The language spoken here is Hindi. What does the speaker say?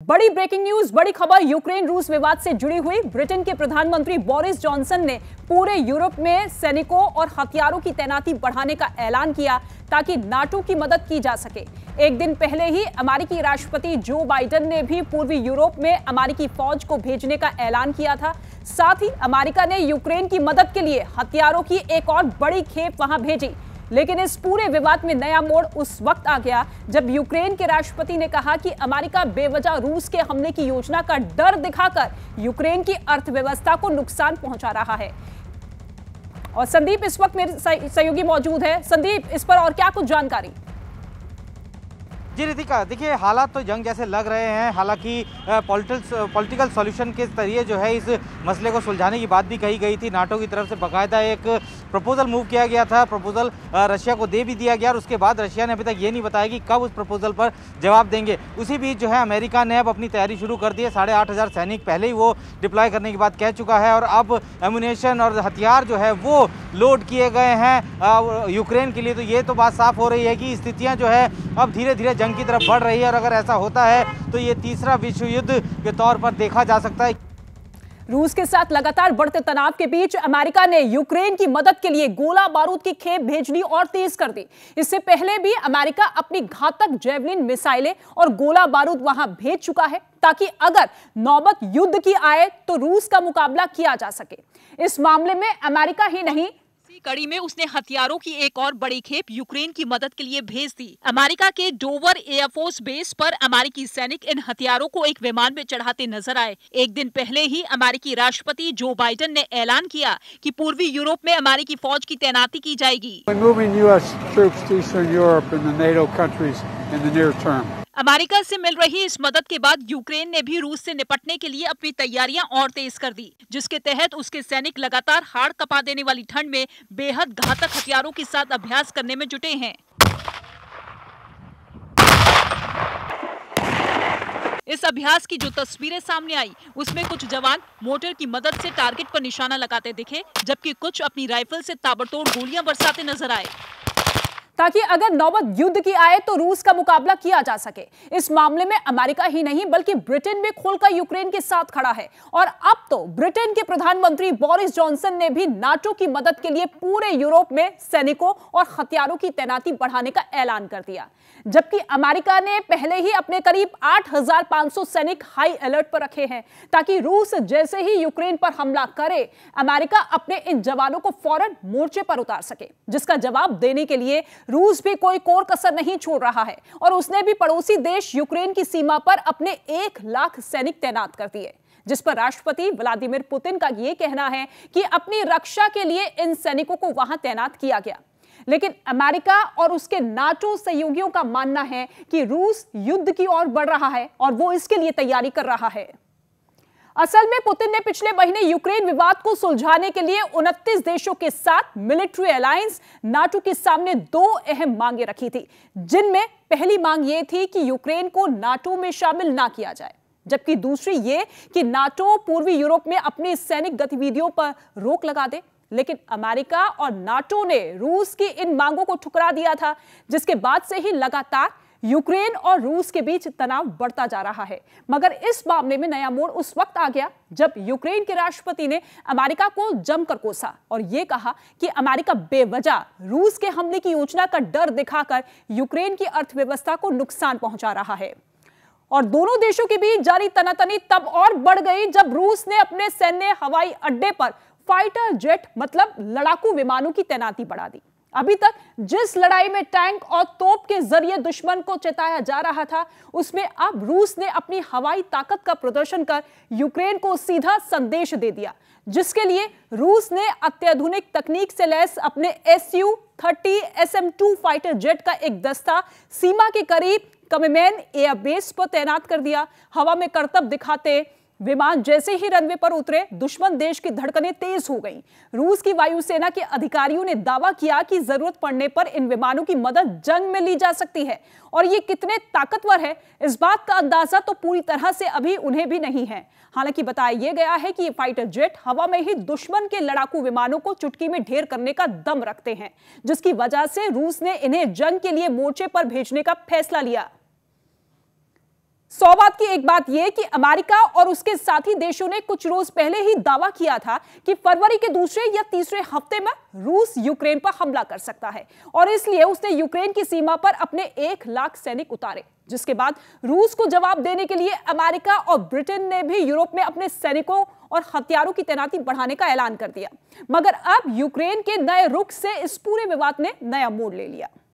बड़ी ब्रेकिंग न्यूज, बड़ी खबर। यूक्रेन रूस विवाद से जुड़ी हुई। ब्रिटेन के प्रधानमंत्री बोरिस जॉनसन ने पूरे यूरोप में सैनिकों और हथियारों की तैनाती बढ़ाने का ऐलान किया ताकि नाटो की मदद की जा सके। एक दिन पहले ही अमेरिकी राष्ट्रपति जो बाइडेन ने भी पूर्वी यूरोप में अमेरिकी फौज को भेजने का ऐलान किया था। साथ ही अमेरिका ने यूक्रेन की मदद के लिए हथियारों की एक और बड़ी खेप वहां भेजी। लेकिन इस पूरे विवाद में नया मोड़ उस वक्त आ गया जब यूक्रेन के राष्ट्रपति ने कहा कि अमेरिका बेवजह रूस के हमले की योजना का डर दिखाकर यूक्रेन की अर्थव्यवस्था को नुकसान पहुंचा रहा है। और संदीप इस वक्त मेरे सहयोगी मौजूद है। संदीप, इस पर और क्या कुछ जानकारी? जी रितिका, देखिए हालात तो जंग जैसे लग रहे हैं। हालांकि पॉलिटिकल सॉल्यूशन के जरिए जो है इस मसले को सुलझाने की बात भी कही गई थी। नाटो की तरफ से बाकायदा एक प्रपोजल मूव किया गया था। प्रपोजल रशिया को दे भी दिया गया और उसके बाद रशिया ने अभी तक ये नहीं बताया कि कब उस प्रपोजल पर जवाब देंगे। उसी बीच जो है अमेरिका ने अब अपनी तैयारी शुरू कर दी है। 8,500 सैनिक पहले ही वो डिप्लॉय करने की बात कह चुका है और अब एमुनेशन और हथियार जो है वो लोड किए गए हैं यूक्रेन के लिए। तो ये तो बात साफ हो रही है कि स्थितियाँ जो है अब धीरे धीरे जंग की तरफ बढ़ रही है और अगर ऐसा होता है तो ये तीसरा विश्व युद्ध के तौर पर देखा जा सकता है। रूस के साथ लगातार बढ़ते तनाव के बीच अमेरिका ने यूक्रेन की मदद के लिए गोला बारूद की खेप भेजनी और तेज कर दी। इससे पहले भी अमेरिका अपनी घातक जेवलिन मिसाइलें और गोला बारूद वहां भेज चुका है ताकि अगर नौबत युद्ध की आए तो रूस का मुकाबला किया जा सके। इस मामले में अमेरिका ही नहीं, कड़ी में उसने हथियारों की एक और बड़ी खेप यूक्रेन की मदद के लिए भेज दी। अमेरिका के डोवर एयरफोर्स बेस पर अमेरिकी सैनिक इन हथियारों को एक विमान में चढ़ाते नजर आए। एक दिन पहले ही अमेरिकी राष्ट्रपति जो बाइडेन ने ऐलान किया कि पूर्वी यूरोप में अमेरिकी फौज की तैनाती की जाएगी। अमेरिका से मिल रही इस मदद के बाद यूक्रेन ने भी रूस से निपटने के लिए अपनी तैयारियां और तेज कर दी, जिसके तहत उसके सैनिक लगातार हाड़ कपा देने वाली ठंड में बेहद घातक हथियारों के साथ अभ्यास करने में जुटे हैं। इस अभ्यास की जो तस्वीरें सामने आई उसमें कुछ जवान मोटर की मदद से टारगेट पर निशाना लगाते दिखे, जबकि कुछ अपनी राइफल से ताबड़तोड़ गोलियां बरसाते नजर आए ताकि अगर नौबत युद्ध की आए तो रूस का मुकाबला किया जा सके। इस मामले में अमेरिका ही नहीं बल्कि ब्रिटेन भी खुलकर यूक्रेन के साथ खड़ा है और अब तो ब्रिटेन के प्रधानमंत्री बोरिस जॉनसन ने भी नाटो की मदद के लिए पूरे यूरोप में सैनिकों और हथियारों की तैनाती बढ़ाने का ऐलान कर दिया। जबकि अमेरिका ने पहले ही अपने करीब 8,500 सैनिक हाई अलर्ट पर रखे हैं ताकि रूस जैसे ही यूक्रेन पर हमला करे अमेरिका अपने इन जवानों को फौरन मोर्चे पर उतार सके, जिसका जवाब देने के लिए रूस भी कोई कोर कसर नहीं छोड़ रहा है और उसने भी पड़ोसी देश यूक्रेन की सीमा पर अपने 1 लाख सैनिक तैनात कर दिए, जिस पर राष्ट्रपति व्लादिमीर पुतिन का यह कहना है कि अपनी रक्षा के लिए इन सैनिकों को वहां तैनात किया गया। लेकिन अमेरिका और उसके नाटो सहयोगियों का मानना है कि रूस युद्ध की ओर बढ़ रहा है और वो इसके लिए तैयारी कर रहा है। असल में पुतिन ने पिछले महीने यूक्रेन विवाद को सुलझाने के लिए 29 देशों के साथ मिलिट्री अलायंस नाटो के सामने 2 अहम मांगे रखी थी, जिनमें पहली मांग यह थी कि यूक्रेन को नाटो में शामिल ना किया जाए, जबकि दूसरी ये कि नाटो पूर्वी यूरोप में अपनी सैनिक गतिविधियों पर रोक लगा दे। लेकिन अमेरिका और नाटो ने रूस की इन मांगों को ठुकरा दिया था, जिसके बाद से ही लगातार यूक्रेन और रूस के बीच तनाव बढ़ता जा रहा है। मगर इस मामले में नया मोड़ उस वक्त आ गया जब यूक्रेन के राष्ट्रपति ने अमेरिका को जमकर कोसा और यह कहा कि अमेरिका बेवजह रूस के हमले की योजना का डर दिखाकर यूक्रेन की अर्थव्यवस्था को नुकसान पहुंचा रहा है। और दोनों देशों के बीच जारी तनातनी तब और बढ़ गई जब रूस ने अपने सैन्य हवाई अड्डे पर फाइटर जेट मतलब लड़ाकू विमानों की तैनाती बढ़ा दी। अभी तक जिस लड़ाई में टैंक और तोप के जरिए दुश्मन को चेताया जा रहा था, उसमें अब रूस ने अपनी हवाई ताकत का प्रदर्शन कर यूक्रेन को सीधा संदेश दे दिया, जिसके लिए रूस ने अत्याधुनिक तकनीक से लैस अपने Su-30 SM-2 फाइटर जेट का एक दस्ता सीमा के करीब कमेमेन एयरबेस पर तैनात कर दिया। हवा में करतब दिखाते विमान जैसे ही रनवे पर उतरे, दुश्मन देश की धड़कनें तेज हो गईं। रूस की वायुसेना के अधिकारियों ने दावा किया कि जरूरत पड़ने पर इन विमानों की मदद जंग में ली जा सकती है और ये कितने ताकतवर है इस बात का अंदाजा तो पूरी तरह से अभी उन्हें भी नहीं है। हालांकि बताया यह गया है कि ये फाइटर जेट हवा में ही दुश्मन के लड़ाकू विमानों को चुटकी में ढेर करने का दम रखते हैं, जिसकी वजह से रूस ने इन्हें जंग के लिए मोर्चे पर भेजने का फैसला लिया। सौ बात की एक बात यह कि अमेरिका और उसके साथी देशों ने कुछ रोज पहले ही दावा किया था कि फरवरी के दूसरे या तीसरे हफ्ते में रूस यूक्रेन पर हमला कर सकता है और इसलिए उसने यूक्रेन की सीमा पर अपने 1 लाख सैनिक उतारे, जिसके बाद रूस को जवाब देने के लिए अमेरिका और ब्रिटेन ने भी यूरोप में अपने सैनिकों और हथियारों की तैनाती बढ़ाने का ऐलान कर दिया। मगर अब यूक्रेन के नए रुख से इस पूरे विवाद ने नया मोड़ ले लिया।